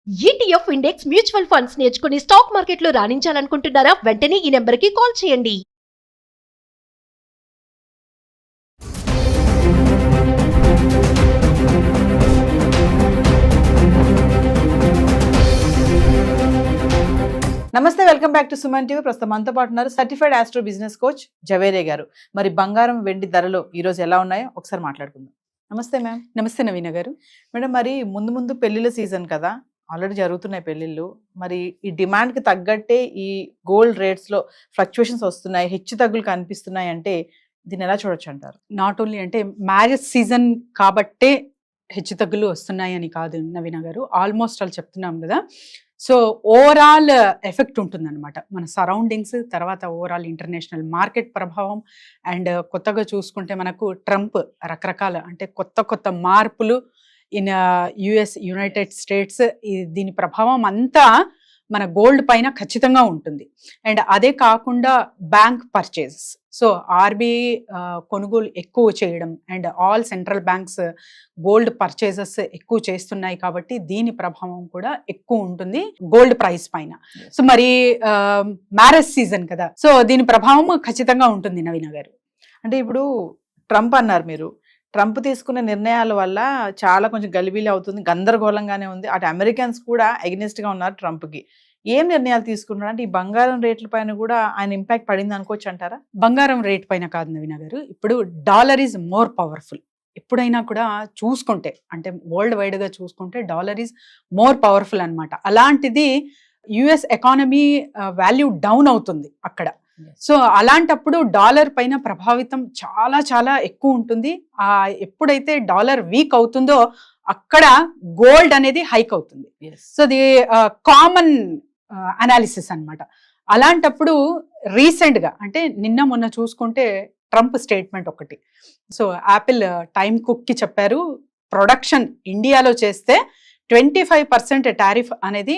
ETF index mutual funds నేర్చుకుని stock మార్కెట్లో రాణించాలనుకుంటున్నారా? వెంటనే ఈ నెంబర్కి కాల్ చేయండి. నమస్తే, welcome back to Suman TV. ప్రస్తుతం మనతో పాటు ఉన్నారు సర్టిఫైడ్ ఆస్ట్రో బిజినెస్ కోచ్ జవేరే గారు. మరి బంగారం వెండి ధరలు ఈ రోజు ఎలా ఉన్నాయో ఒకసారి మాట్లాడుకుందాం. నమస్తే మ్యామ్. నమస్తే నవీన గారు. మేడం, మరి ముందు పెళ్లిళ్ళ సీజన్ కదా, ఆల్రెడీ జరుగుతున్నాయి పెళ్లిళ్ళు. మరి ఈ డిమాండ్ కి తగ్గట్టే ఈ గోల్డ్ రేట్స్ లో ఫ్లక్చుయేషన్స్ వస్తున్నాయి, హెచ్చు తగ్గులు కనిపిస్తున్నాయి అంటే దీన్ని ఎలా చూడొచ్చు అంటారు? నాట్ ఓన్లీ అంటే మ్యారేజ్ సీజన్ కాబట్టే హెచ్చు తగ్గులు వస్తున్నాయి అని కాదు నవీన గారు, ఆల్మోస్ట్ వాళ్ళు చెప్తున్నాం కదా. సో ఓవరాల్ ఎఫెక్ట్ ఉంటుందన్నమాట మన సరౌండింగ్స్, తర్వాత ఓవరాల్ ఇంటర్నేషనల్ మార్కెట్ ప్రభావం. అండ్ కొత్తగా చూసుకుంటే మనకు ట్రంప్ రకరకాల అంటే కొత్త మార్పులు ఇన్ యునైటెడ్ స్టేట్స్, దీని ప్రభావం అంతా మన గోల్డ్ పైన ఖచ్చితంగా ఉంటుంది. అండ్ అదే కాకుండా బ్యాంక్ పర్చేజెస్, సో ఆర్బీఐ కొనుగోలు ఎక్కువ చేయడం and all central banks gold purchases ఎక్కువ చేస్తున్నాయి కాబట్టి దీని ప్రభావం కూడా ఎక్కువ ఉంటుంది గోల్డ్ ప్రైస్ పైన. సో మరి మ్యారేజ్ సీజన్ కదా, సో దీని ప్రభావం ఖచ్చితంగా ఉంటుంది నవీన గారు. అంటే ఇప్పుడు ట్రంప్ అన్నారు మీరు, ట్రంప్ తీసుకునే నిర్ణయాల వల్ల చాలా కొంచెం గలిబిలి అవుతుంది, గందరగోళంగానే ఉంది. అటు అమెరికన్స్ కూడా అగెనిస్ట్ గా ఉన్నారు ట్రంప్కి. ఏం నిర్ణయాలు తీసుకున్నారు అంటే ఈ బంగారం రేట్ల పైన కూడా ఆయన ఇంపాక్ట్ పడింది అనుకోవచ్చు అంటారా? బంగారం రేట్ పైన కాదు నవీన గారు, ఇప్పుడు డాలర్ ఈజ్ మోర్ పవర్ఫుల్. ఎప్పుడైనా కూడా చూసుకుంటే అంటే వరల్డ్ వైడ్ గా చూసుకుంటే డాలర్ ఈజ్ మోర్ పవర్ఫుల్ అన్నమాట. అలాంటిది యుఎస్ ఎకానమీ వాల్యూ డౌన్ అవుతుంది అక్కడ. సో అలాంటప్పుడు డాలర్ పైన ప్రభావితం చాలా చాలా ఎక్కువ ఉంటుంది. ఎప్పుడైతే డాలర్ వీక్ అవుతుందో అక్కడ గోల్డ్ అనేది హైక్ అవుతుంది. సో ది కామన్ అనాలిసిస్ అన్నమాట. అలాంటప్పుడు రీసెంట్ గా అంటే నిన్న మొన్న చూసుకుంటే ట్రంప్ స్టేట్మెంట్ ఒకటి, సో యాపిల్ టైమ్ కుక్ కి చెప్పారు, ప్రొడక్షన్ ఇండియాలో చేస్తే 25% టారిఫ్ అనేది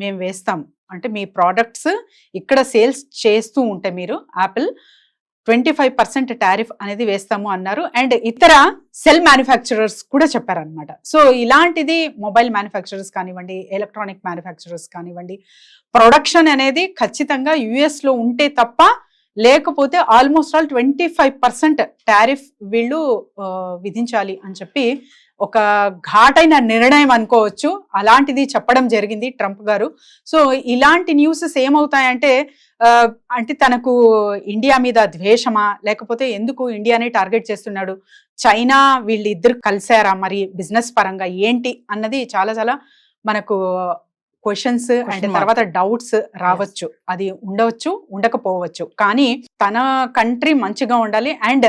మేము వేస్తాం. అంటే మీ ప్రోడక్ట్స్ ఇక్కడ సేల్స్ చేస్తూ ఉంటే మీరు యాపిల్ 25% టారిఫ్ అనేది వేస్తాము అన్నారు. అండ్ ఇతర సెల్ మ్యానుఫ్యాక్చరర్స్ కూడా చెప్పారనమాట. సో ఇలాంటిది మొబైల్ మ్యానుఫ్యాక్చరర్స్ కానివ్వండి, ఎలక్ట్రానిక్ మ్యానుఫ్యాక్చరర్స్ కానివ్వండి, ప్రొడక్షన్ అనేది ఖచ్చితంగా యుఎస్ లో ఉంటే తప్ప, లేకపోతే ఆల్మోస్ట్ ఆల్ 25% టారిఫ్ వీళ్ళు విధించాలి అని చెప్పి ఒక ఘాటైన నిర్ణయం అనుకోవచ్చు. అలాంటిది చెప్పడం జరిగింది ట్రంప్ గారు. సో ఇలాంటి న్యూసెస్ ఏమవుతాయంటే అంటే తనకు ఇండియా మీద ద్వేషమా, లేకపోతే ఎందుకు ఇండియాని టార్గెట్ చేస్తున్నాడు, చైనా వీళ్ళిద్దరు కలిసారా, మరి బిజినెస్ పరంగా ఏంటి అన్నది చాలా చాలా మనకు క్వశ్చన్స్ అండ్ తర్వాత డౌట్స్ రావచ్చు. అది ఉండవచ్చు, ఉండకపోవచ్చు. కానీ తన కంట్రీ మంచిగా ఉండాలి అండ్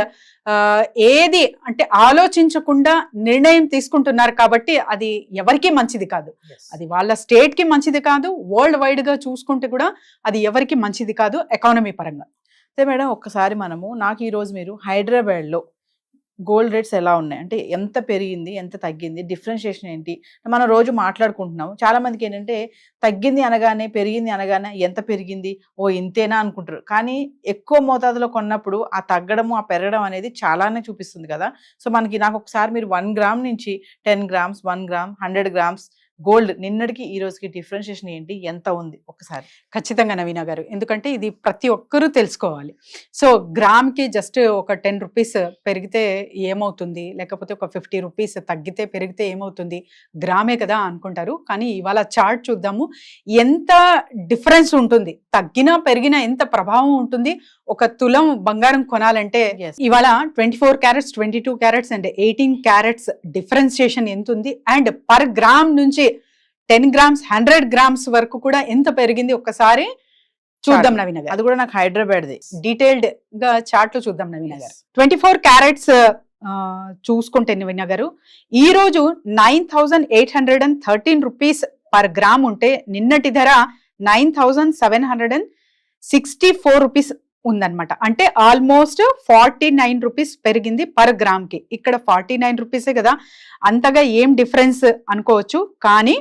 ఏది అంటే ఆలోచించకుండా నిర్ణయం తీసుకుంటున్నారు కాబట్టి అది ఎవరికి మంచిది కాదు. అది వాళ్ళ స్టేట్ కి మంచిది కాదు, వరల్డ్ వైడ్ గా చూసుకుంటే కూడా అది ఎవరికి మంచిది కాదు ఎకానమీ పరంగా. అయితే మేడం, ఒక్కసారి నాకు ఈ రోజు మీరు హైదరాబాద్ లో గోల్డ్ రేట్స్ ఎలా ఉన్నాయి అంటే ఎంత పెరిగింది, ఎంత తగ్గింది, డిఫరెన్షియేషన్ ఏంటి మనం రోజు మాట్లాడుకుంటున్నాము. చాలా మందికి ఏంటంటే తగ్గింది అనగానే, పెరిగింది అనగానే ఎంత పెరిగింది, ఓ ఇంతేనా అనుకుంటారు. కానీ ఎక్కువ మోతాదులో కొన్నప్పుడు ఆ తగ్గడము ఆ పెరగడం అనేది చాలానే చూపిస్తుంది కదా. సో నాకు ఒకసారి మీరు 1 గ్రామ్ నుంచి 10 గ్రామ్స్, 1 గ్రామ్, 100 గ్రామ్స్ గోల్డ్ నిన్నటికి ఈ రోజుకి డిఫరెన్షియేషన్ ఏంటి, ఎంత ఉంది ఒకసారి? ఖచ్చితంగా నవీన గారు, ఎందుకంటే ఇది ప్రతి ఒక్కరూ తెలుసుకోవాలి. సో గ్రామ్ కి జస్ట్ ఒక 10 రూపీస్ పెరిగితే ఏమవుతుంది, లేకపోతే ఒక 50 రూపీస్ తగ్గితే పెరిగితే ఏమవుతుంది, గ్రామే కదా అనుకుంటారు. కానీ ఇవాళ చార్ట్ చూద్దాము, ఎంత డిఫరెన్స్ ఉంటుంది, తగ్గినా పెరిగినా ఎంత ప్రభావం ఉంటుంది. ఒక తులం బంగారం కొనాలంటే ఇవాళ 24 carats, 22 carats and 18 carats differentiation ఎంత ఉంది. అండ్ పర్ గ్రామ్ నుంచి 10 గ్రామ్స్, 100 గ్రామ్స్ వరకు కూడా ఎంత పెరిగింది ఒక్కసారి చూద్దాం నవీన గారు. అది కూడా నాకు హైదరాబాద్ డీటెయిల్డ్ గా చార్ట్ లో చూద్దాం నవీన గారు. 24 క్యారెట్స్ చూసుకుంటే నవీన గారు ఈ రోజు 9,813 రూపీస్ పర్ గ్రామ్ ఉంటే నిన్నటి ధర 9,764 రూపీస్ ఉందన్నమాట. అంటే ఆల్మోస్ట్ 49 రూపీస్ పెరిగింది పర్ గ్రామ్ కి. ఇక్కడ 49 రూపీసే కదా, అంతగా ఏం డిఫరెన్స్ అనుకోవచ్చు. కానీ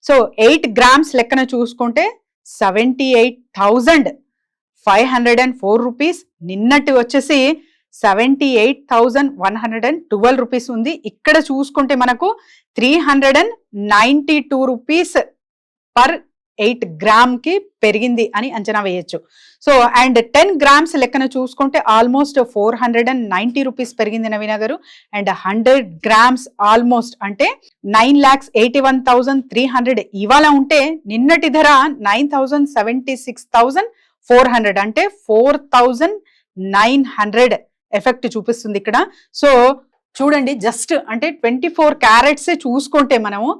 సో 8 గ్రామ్స్ లెక్కన చూసుకుంటే 78,504 రూపీస్, నిన్నటి వచ్చేసి 78,112 రూపీస్ ఉంది. ఇక్కడ చూసుకుంటే మనకు 392 రూపీస్ పర్ 8 గ్రామ్ కి పెరిగింది అని అంచనా వేయొచ్చు. సో అండ్ 10 గ్రామ్స్ లెక్కన చూసుకుంటే ఆల్మోస్ట్ 490 రూపీస్ పెరిగింది నవీన గారు. అండ్ 100 గ్రామ్స్ ఆల్మోస్ట్ అంటే 9,81,300 ఇవాళ ఉంటే నిన్నటి ధర 9,76,400 అంటే 4,900 ఎఫెక్ట్ చూపిస్తుంది ఇక్కడ. సో చూడండి జస్ట్ అంటే 24 క్యారెట్స్ చూసుకుంటే మనము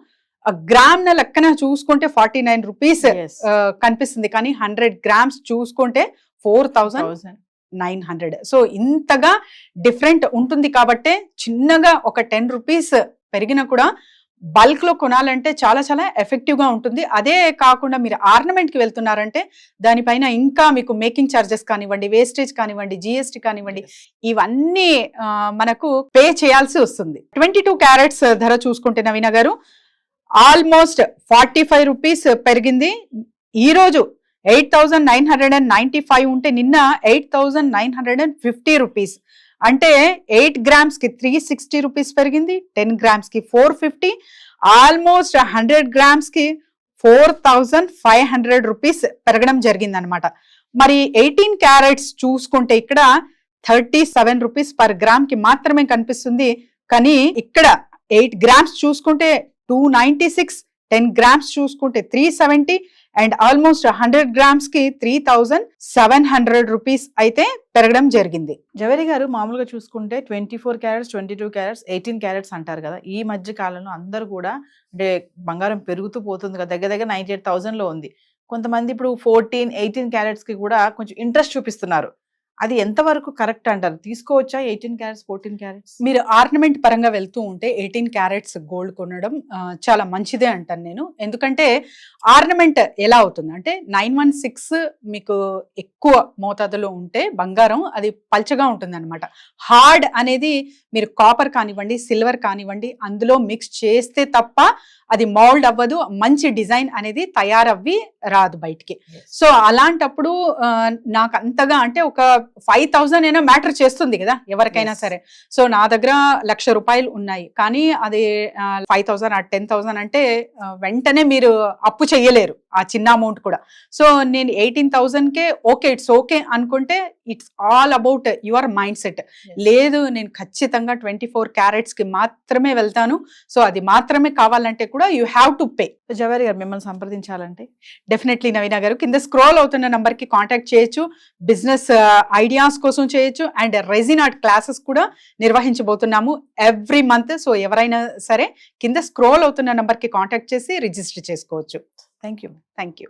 గ్రామ్ న లెక్కన చూసుకుంటే 49 రూపీస్ Yes. కనిపిస్తుంది, కానీ 100 గ్రామ్స్ చూసుకుంటే 4,900. సో ఇంతగా డిఫరెంట్ ఉంటుంది కాబట్టి చిన్నగా ఒక 10 రూపీస్ పెరిగినా కూడా బల్క్ లో కొనాలంటే చాలా చాలా ఎఫెక్టివ్ గా ఉంటుంది. అదే కాకుండా మీరు ఆర్నమెంట్ కి వెళ్తున్నారంటే దానిపైన ఇంకా మీకు మేకింగ్ చార్జెస్ కానివ్వండి, వేస్టేజ్ కానివ్వండి, జిఎస్టీ కానివ్వండి, ఇవన్నీ మనకు పే చేయాల్సి వస్తుంది. 22 క్యారెట్స్ ధర చూసుకుంటే నవీన గారు ఆల్మోస్ట్ 45 రూపీస్ పెరిగింది. ఈ రోజు 8,995 ఉంటే నిన్న 8,950 రూపీస్ అంటే 8 గ్రామ్స్ కి 360 రూపీస్ పెరిగింది, 10 గ్రామ్స్ కి 450, ఆల్మోస్ట్ 100 గ్రామ్స్ కి 4,500 రూపీస్ పెరగడం జరిగింది అనమాట. మరి 18 క్యారెట్స్ చూసుకుంటే ఇక్కడ 37 రూపీస్ పర్ గ్రామ్ కి మాత్రమే కనిపిస్తుంది, కానీ ఇక్కడ 8 గ్రామ్స్ చూసుకుంటే 296, 10 గ్రామ్స్ చూసుకుంటే 370 అండ్ ఆల్మోస్ట్ 100 గ్రామ్స్ కి 3,700 రూపీస్ అయితే పెరగడం జరిగింది. జవేరి గారు మామూలుగా చూసుకుంటే 24 క్యారెట్స్, 22 క్యారెట్స్, 18 క్యారెట్స్ అంటారు కదా. ఈ మధ్య కాలంలో అందరూ కూడా అంటే బంగారం పెరుగుతూ పోతుంది కదా, దగ్గర దగ్గర 98,000 లో ఉంది. కొంతమంది ఇప్పుడు 14, 18 క్యారెట్స్ కి కూడా కొంచెం ఇంట్రెస్ట్ చూపిస్తున్నారు. అది ఎంతవరకు కరెక్ట్ అంటారు? తీసుకోవచ్చా 18 క్యారెట్స్, 14 క్యారెట్స్? మీరు ఆర్నమెంట్ పరంగా వెళ్తూ ఉంటే 18 క్యారెట్స్ గోల్డ్ కొనడం చాలా మంచిదే అంటాను నేను. ఎందుకంటే ఆర్నమెంట్ ఎలా అవుతుంది అంటే 916 మీకు ఎక్కువ మోతాదులో ఉంటే బంగారం అది పల్చగా ఉంటుంది అనమాట. హార్డ్ అనేది మీరు కాపర్ కానివ్వండి, సిల్వర్ కానివ్వండి అందులో మిక్స్ చేస్తే తప్ప అది మౌల్డ్ అవ్వదు, మంచి డిజైన్ అనేది తయారవ్వి రాదు బయటికి. సో అలాంటప్పుడు నాకు అంతగా అంటే ఒక 5,000 అయినా మ్యాటర్ చేస్తుంది కదా ఎవరికైనా సరే. సో నా దగ్గర 1,00,000 రూపాయలు ఉన్నాయి, కానీ అది 5,000 ఆ 10,000 అంటే వెంటనే మీరు అప్పు చెయ్యలేరు ఆ చిన్న అమౌంట్ కూడా. సో నేను 18,000కే ఓకే ఇట్స్ ఓకే అనుకుంటే it's all about your mind set. లేదు నేను ఖచ్చితంగా 24 క్యారెట్స్ కి మాత్రమే వెళ్తాను, సో అది మాత్రమే కావాలంటే కూడా you have to pay. Zaveri గారు మిమ్మల్ని సంప్రదించాలంటే డెఫినెట్లీ నవీన గారు కింద స్క్రోల్ అవుతున్న నంబర్ కి కాంటాక్ట్ చేయొచ్చు, బిజినెస్ ఐడియాస్ కోసం చేయొచ్చు, అండ్ రెజిన్ ఆర్ట్ క్లాసెస్ కూడా నిర్వహించబోతున్నాము ఎవ్రీ మంత్. సో ఎవరైనా సరే కింద స్క్రోల్ అవుతున్న నంబర్ కి కాంటాక్ట్ చేసి రిజిస్టర్ చేసుకోవచ్చు. Thank you. Thank you.